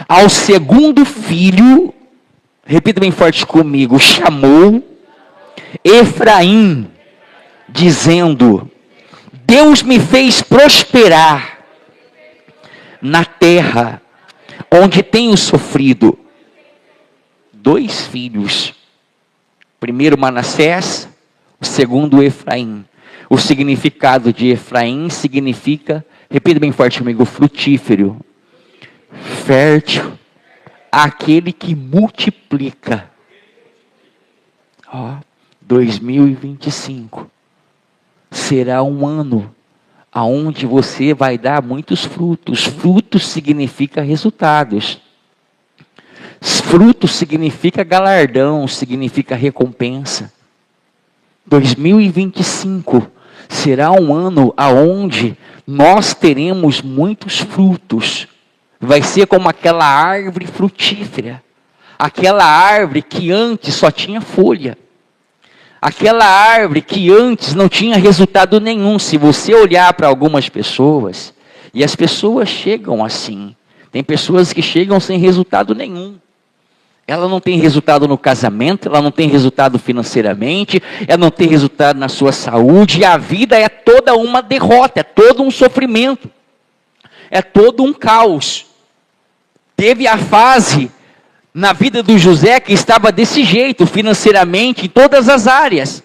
Ao segundo filho, repita bem forte comigo, chamou Efraim, dizendo: Deus me fez prosperar na terra onde tenho sofrido. 2 filhos. Primeiro Manassés, o segundo Efraim. O significado de Efraim significa, repita bem forte comigo, frutífero, fértil, aquele que multiplica. 2025 será um ano aonde você vai dar muitos frutos. Frutos significa resultados. Fruto significa galardão, significa recompensa. 2025 será um ano aonde nós teremos muitos frutos. Vai ser como aquela árvore frutífera. Aquela árvore que antes só tinha folha. Aquela árvore que antes não tinha resultado nenhum. Se você olhar para algumas pessoas, e as pessoas chegam assim. Tem pessoas que chegam sem resultado nenhum. Ela não tem resultado no casamento, ela não tem resultado financeiramente, ela não tem resultado na sua saúde, e a vida é toda uma derrota, é todo um sofrimento, é todo um caos. Teve a fase na vida do José que estava desse jeito, financeiramente, em todas as áreas.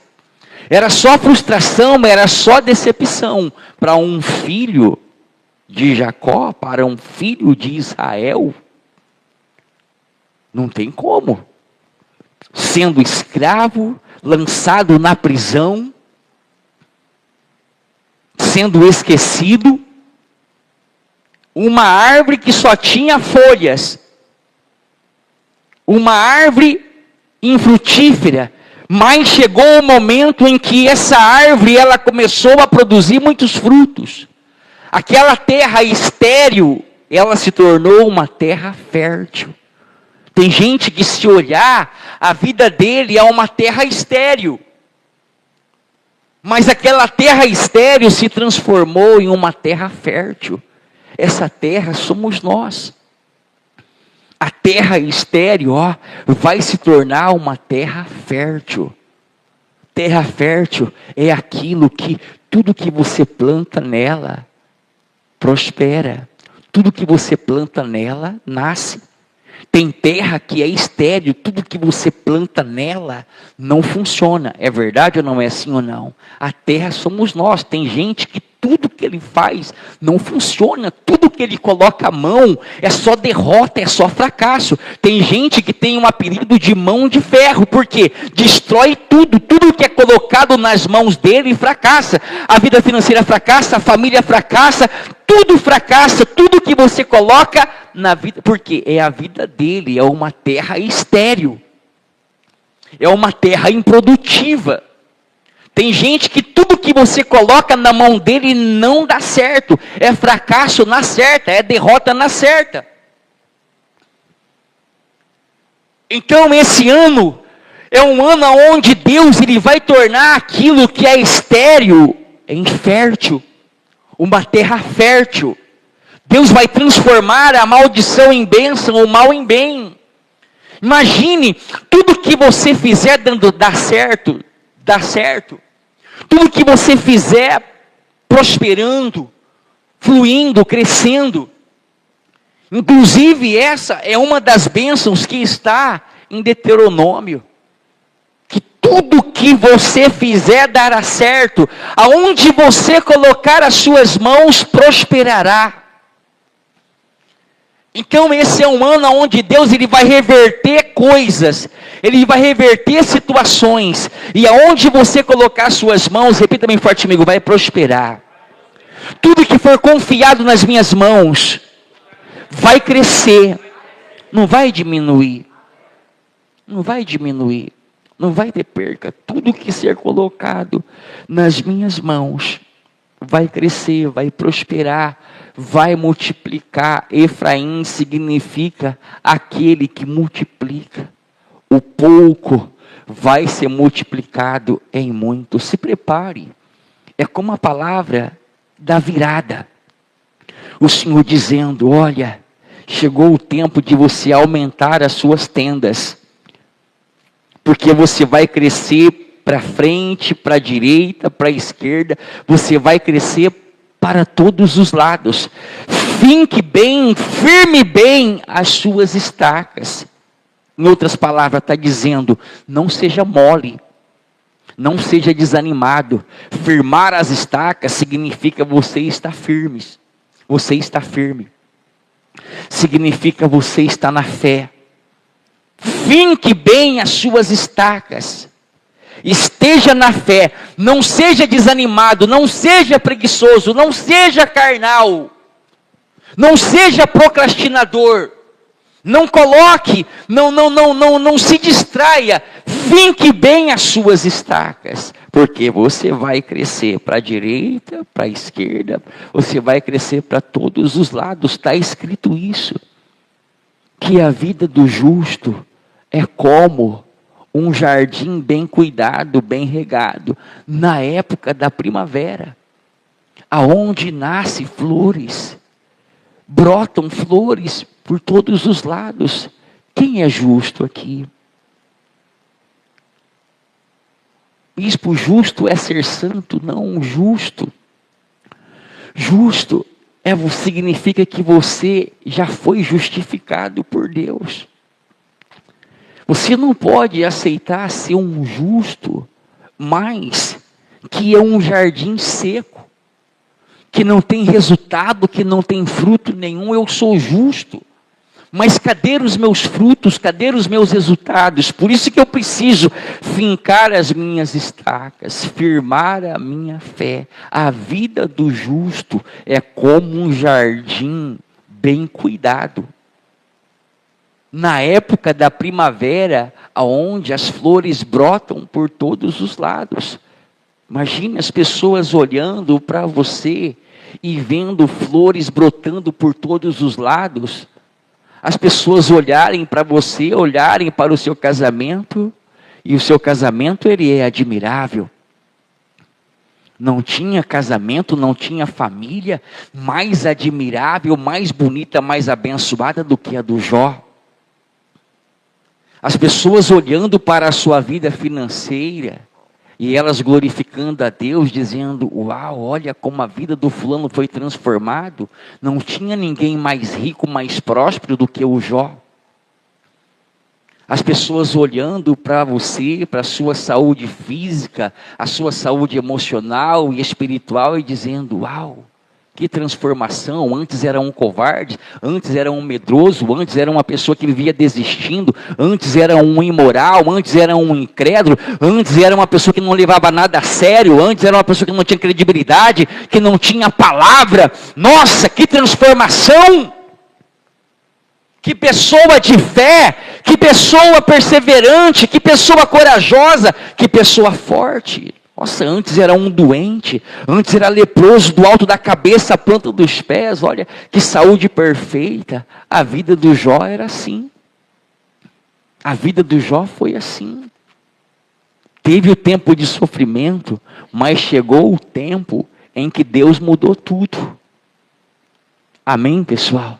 Era só frustração, era só decepção. Para um filho de Jacó, para um filho de Israel, não tem como. Sendo escravo, lançado na prisão, sendo esquecido, uma árvore que só tinha folhas, uma árvore infrutífera, mas chegou o momento em que essa árvore ela começou a produzir muitos frutos. Aquela terra estéril, ela se tornou uma terra fértil. Tem gente que, se olhar, a vida dele é uma terra estéril. Mas aquela terra estéril se transformou em uma terra fértil. Essa terra somos nós. A terra estéril, vai se tornar uma terra fértil. Terra fértil é aquilo que, tudo que você planta nela, prospera. Tudo que você planta nela, nasce. Tem terra que é estéril, tudo que você planta nela não funciona. É verdade ou não é assim ou não? A terra somos nós. Tem gente que tudo que ele faz não funciona. Tudo que ele coloca a mão é só derrota, é só fracasso. Tem gente que tem um apelido de mão de ferro, porque destrói tudo. Tudo que é colocado nas mãos dele fracassa. A vida financeira fracassa, a família fracassa, tudo fracassa, tudo que você coloca na vida, porque é a vida dele, é uma terra estéril, é uma terra improdutiva. Tem gente que tudo que você coloca na mão dele não dá certo, é fracasso na certa, é derrota na certa. Então esse ano é um ano onde Deus ele vai tornar aquilo que é estéril em fértil, uma terra fértil. Deus vai transformar a maldição em bênção, o mal em bem. Imagine, tudo que você fizer dá certo. Tudo que você fizer prosperando, fluindo, crescendo. Inclusive essa é uma das bênçãos que está em Deuteronômio. Que tudo que você fizer dará certo. Aonde você colocar as suas mãos prosperará. Então esse é um ano onde Deus ele vai reverter coisas, ele vai reverter situações, e aonde você colocar suas mãos, repita bem forte comigo, vai prosperar. Tudo que for confiado nas minhas mãos, vai crescer, não vai diminuir, não vai diminuir, não vai ter perca. Tudo que ser colocado nas minhas mãos, vai crescer, vai prosperar, vai multiplicar. Efraim significa aquele que multiplica. O pouco vai ser multiplicado em muito. Se prepare. É como a palavra da virada. O Senhor dizendo, olha, chegou o tempo de você aumentar as suas tendas. Porque você vai crescer para frente, para a direita, para a esquerda. Você vai crescer para todos os lados. Finque bem, firme bem as suas estacas. Em outras palavras, está dizendo, não seja mole. Não seja desanimado. Firmar as estacas significa você estar firme. Você está firme. Significa você estar na fé. Finque bem as suas estacas. Esteja na fé. Não seja desanimado. Não seja preguiçoso. Não seja carnal. Não seja procrastinador. Não coloque. Não se distraia. Finque bem as suas estacas. Porque você vai crescer para a direita, para a esquerda. Você vai crescer para todos os lados. Está escrito isso. Que a vida do justo é como um jardim bem cuidado, bem regado, na época da primavera, aonde nascem flores, brotam flores por todos os lados. Quem é justo aqui? Bispo, justo é ser santo? Não, justo. Justo significa que você já foi justificado por Deus. Você não pode aceitar ser um justo, mas que é um jardim seco, que não tem resultado, que não tem fruto nenhum. Eu sou justo, mas cadê os meus frutos, cadê os meus resultados? Por isso que eu preciso fincar as minhas estacas, firmar a minha fé. A vida do justo é como um jardim bem cuidado. Na época da primavera, onde as flores brotam por todos os lados. Imagine as pessoas olhando para você e vendo flores brotando por todos os lados. As pessoas olharem para você, olharem para o seu casamento, e o seu casamento ele é admirável. Não tinha casamento, não tinha família mais admirável, mais bonita, mais abençoada do que a do Jó. As pessoas olhando para a sua vida financeira e elas glorificando a Deus, dizendo, uau, olha como a vida do fulano foi transformado. Não tinha ninguém mais rico, mais próspero do que o Jó. As pessoas olhando para você, para a sua saúde física, a sua saúde emocional e espiritual e dizendo, uau, que transformação. Antes era um covarde, antes era um medroso, antes era uma pessoa que vivia desistindo, antes era um imoral, antes era um incrédulo, antes era uma pessoa que não levava nada a sério, antes era uma pessoa que não tinha credibilidade, que não tinha palavra. Nossa, que transformação! Que pessoa de fé, que pessoa perseverante, que pessoa corajosa, que pessoa forte. Nossa, antes era um doente, antes era leproso do alto da cabeça à planta dos pés. Olha que saúde perfeita. A vida do Jó era assim. A vida do Jó foi assim. Teve o tempo de sofrimento, mas chegou o tempo em que Deus mudou tudo. Amém, pessoal?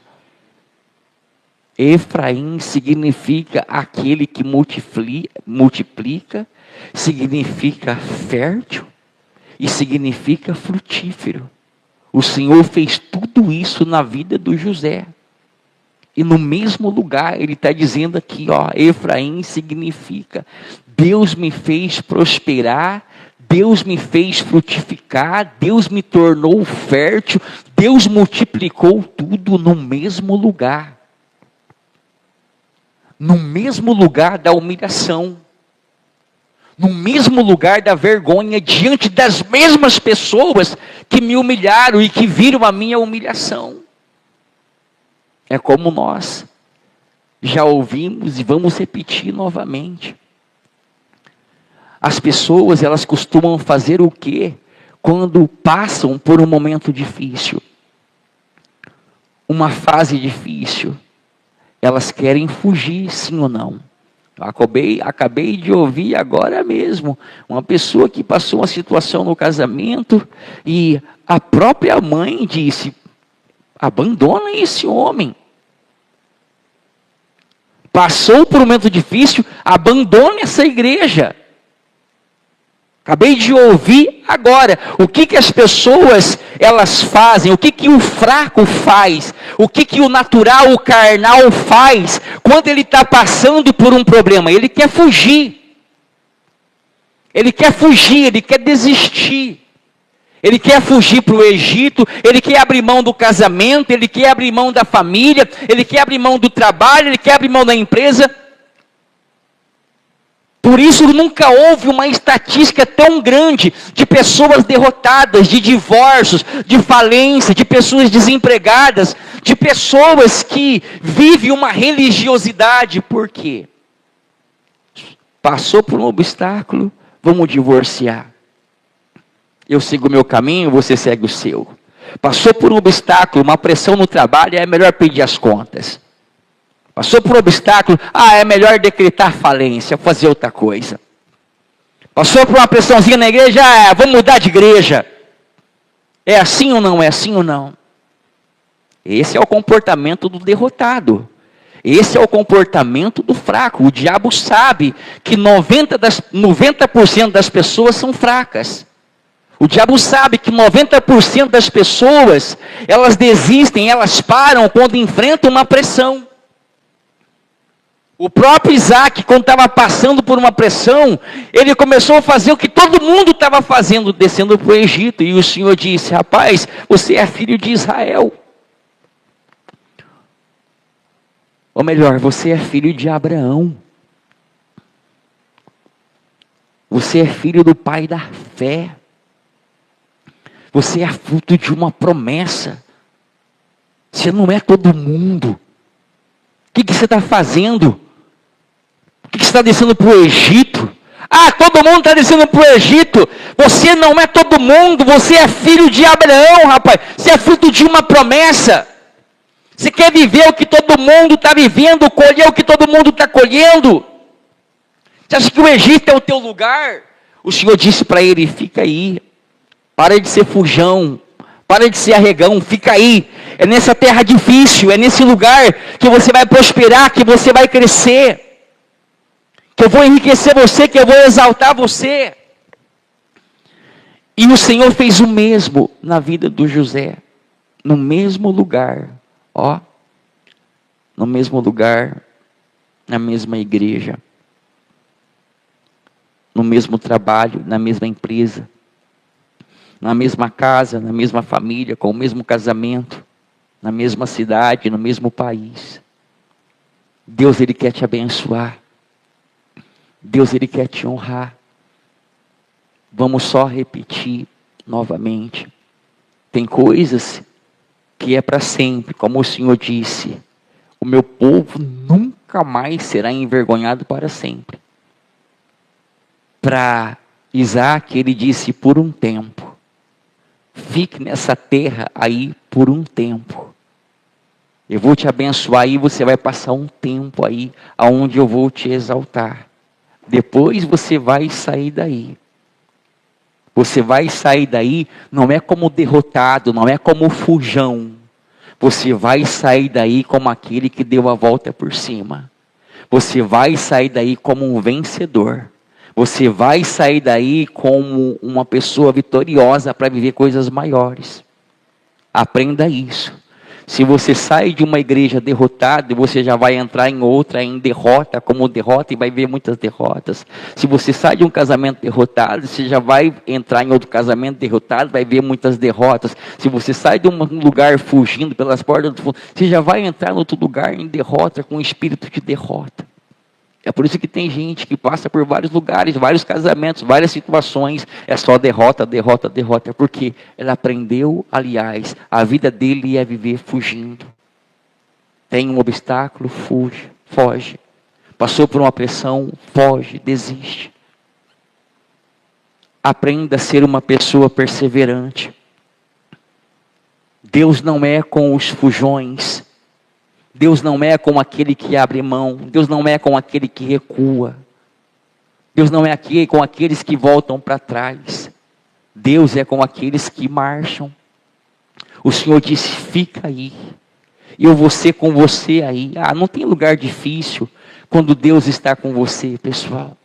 Efraim significa aquele que multiplica, significa fértil e significa frutífero. O Senhor fez tudo isso na vida do José. E no mesmo lugar, ele está dizendo aqui, ó, Efraim significa, Deus me fez prosperar, Deus me fez frutificar, Deus me tornou fértil, Deus multiplicou tudo no mesmo lugar. No mesmo lugar da humilhação, no mesmo lugar da vergonha, diante das mesmas pessoas que me humilharam e que viram a minha humilhação. É como nós já ouvimos e vamos repetir novamente. As pessoas, elas costumam fazer o quê? Quando passam por um momento difícil, uma fase difícil, elas querem fugir, sim ou não? Acabei de ouvir agora mesmo, uma pessoa que passou uma situação no casamento e a própria mãe disse, abandona esse homem. Passou por um momento difícil, abandone essa igreja. Acabei de ouvir agora o que as pessoas elas fazem, o que o fraco faz, o que o natural, o carnal faz quando ele está passando por um problema. Ele quer fugir, ele quer desistir. Ele quer fugir para o Egito, ele quer abrir mão do casamento, ele quer abrir mão da família, ele quer abrir mão do trabalho, ele quer abrir mão da empresa. Por isso nunca houve uma estatística tão grande de pessoas derrotadas, de divórcios, de falência, de pessoas desempregadas, de pessoas que vivem uma religiosidade. Por quê? Passou por um obstáculo, vamos divorciar. Eu sigo o meu caminho, você segue o seu. Passou por um obstáculo, uma pressão no trabalho, é melhor pedir as contas. Passou por um obstáculo, é melhor decretar falência, fazer outra coisa. Passou por uma pressãozinha na igreja, vamos mudar de igreja. É assim ou não? É assim ou não? Esse é o comportamento do derrotado. Esse é o comportamento do fraco. O diabo sabe que 90% das pessoas são fracas. O diabo sabe que 90% das pessoas, elas desistem, elas param quando enfrentam uma pressão. O próprio Isaac, quando estava passando por uma pressão, ele começou a fazer o que todo mundo estava fazendo, descendo para o Egito. E o Senhor disse, rapaz, você é filho de Israel. Ou melhor, você é filho de Abraão. Você é filho do pai da fé. Você é fruto de uma promessa. Você não é todo mundo. O que você está fazendo? Por que você está descendo para o Egito? Todo mundo está descendo para o Egito. Você não é todo mundo. Você é filho de Abraão, rapaz. Você é fruto de uma promessa. Você quer viver o que todo mundo está vivendo, colher o que todo mundo está colhendo? Você acha que o Egito é o teu lugar? O Senhor disse para ele, fica aí. Para de ser fujão, para de ser arregão, fica aí. É nessa terra difícil, é nesse lugar que você vai prosperar, que você vai crescer. Que eu vou enriquecer você, que eu vou exaltar você. E o Senhor fez o mesmo na vida do José. No mesmo lugar, no mesmo lugar, na mesma igreja. No mesmo trabalho, na mesma empresa. Na mesma casa, na mesma família, com o mesmo casamento, na mesma cidade, no mesmo país. Deus, Ele quer te abençoar. Deus, Ele quer te honrar. Vamos só repetir novamente. Tem coisas que é para sempre, como o Senhor disse. O meu povo nunca mais será envergonhado para sempre. Para Isaac, ele disse, por um tempo. Fique nessa terra aí por um tempo. Eu vou te abençoar e você vai passar um tempo aí, aonde eu vou te exaltar. Depois você vai sair daí. Você vai sair daí, não é como derrotado, não é como fujão. Você vai sair daí como aquele que deu a volta por cima. Você vai sair daí como um vencedor. Você vai sair daí como uma pessoa vitoriosa para viver coisas maiores. Aprenda isso. Se você sai de uma igreja derrotada, você já vai entrar em outra em derrota, como derrota, e vai ver muitas derrotas. Se você sai de um casamento derrotado, você já vai entrar em outro casamento derrotado, vai ver muitas derrotas. Se você sai de um lugar fugindo pelas portas do fundo, você já vai entrar em outro lugar em derrota, com um espírito de derrota. É por isso que tem gente que passa por vários lugares, vários casamentos, várias situações, é só derrota, derrota, derrota, porque ela aprendeu, aliás, a vida dele é viver fugindo. Tem um obstáculo, foge. Passou por uma pressão, foge, desiste. Aprenda a ser uma pessoa perseverante. Deus não é com os fujões. Deus não é com aquele que abre mão. Deus não é com aquele que recua. Deus não é aqui com aqueles que voltam para trás. Deus é com aqueles que marcham. O Senhor disse, fica aí. e eu vou ser com você aí. Ah, não tem lugar difícil quando Deus está com você, pessoal.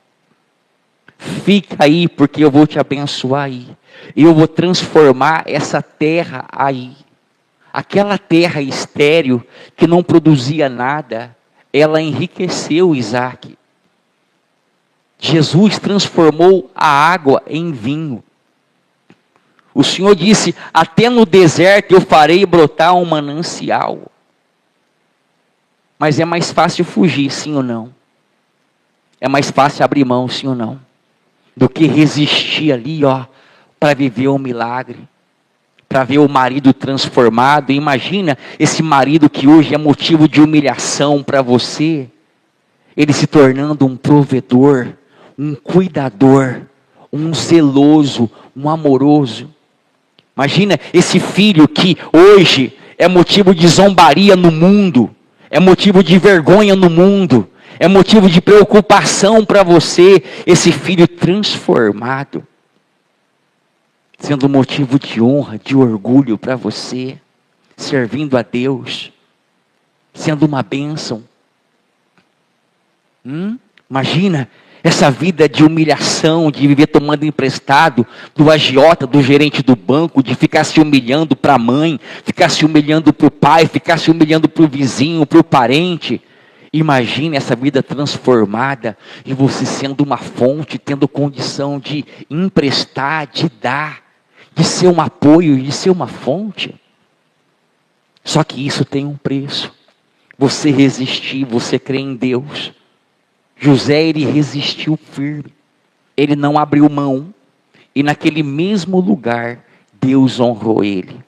Fica aí, porque eu vou te abençoar aí. Eu vou transformar essa terra aí. Aquela terra estéril que não produzia nada, ela enriqueceu Isaac. Jesus transformou a água em vinho. O Senhor disse: até no deserto eu farei brotar um manancial. Mas é mais fácil fugir, sim ou não? É mais fácil abrir mão, sim ou não? Do que resistir ali, para viver um milagre. Para ver o marido transformado. Imagina esse marido que hoje é motivo de humilhação para você. Ele se tornando um provedor, um cuidador, um zeloso, um amoroso. Imagina esse filho que hoje é motivo de zombaria no mundo, é motivo de vergonha no mundo, é motivo de preocupação para você, esse filho transformado, sendo motivo de honra, de orgulho para você, servindo a Deus, sendo uma bênção. Imagina essa vida de humilhação, de viver tomando emprestado do agiota, do gerente do banco, de ficar se humilhando para a mãe, ficar se humilhando para o pai, ficar se humilhando para o vizinho, para o parente. Imagine essa vida transformada e você sendo uma fonte, tendo condição de emprestar, de dar, de ser um apoio, de ser uma fonte. Só que isso tem um preço. Você resistir, você crer em Deus. José, ele resistiu firme, ele não abriu mão, e naquele mesmo lugar, Deus honrou ele,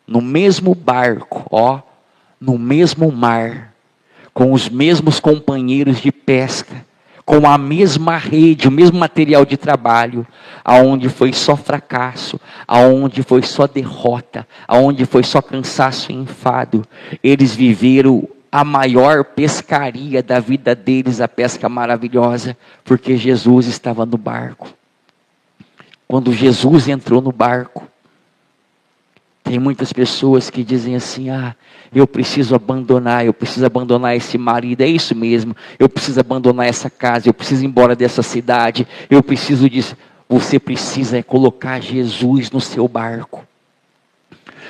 no mesmo barco, no mesmo mar, com os mesmos companheiros de pesca, com a mesma rede, o mesmo material de trabalho, aonde foi só fracasso, aonde foi só derrota, aonde foi só cansaço e enfado, eles viveram a maior pescaria da vida deles, a pesca maravilhosa, porque Jesus estava no barco. Quando Jesus entrou no barco, tem muitas pessoas que dizem assim: eu preciso abandonar esse marido, é isso mesmo, eu preciso abandonar essa casa, eu preciso ir embora dessa cidade, eu preciso disso. Você precisa colocar Jesus no seu barco,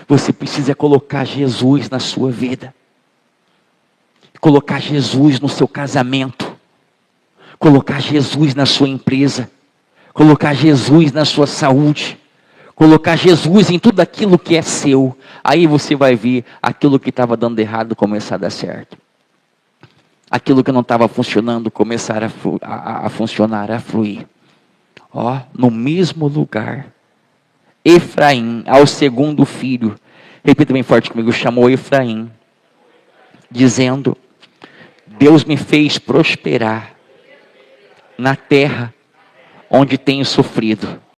você precisa colocar Jesus na sua vida, colocar Jesus no seu casamento, colocar Jesus na sua empresa, colocar Jesus na sua saúde, colocar Jesus em tudo aquilo que é seu. Aí você vai ver aquilo que estava dando errado começar a dar certo. Aquilo que não estava funcionando começar a funcionar, a fluir. No mesmo lugar, Efraim, ao segundo filho, repita bem forte comigo, chamou Efraim, dizendo: Deus me fez prosperar na terra onde tenho sofrido.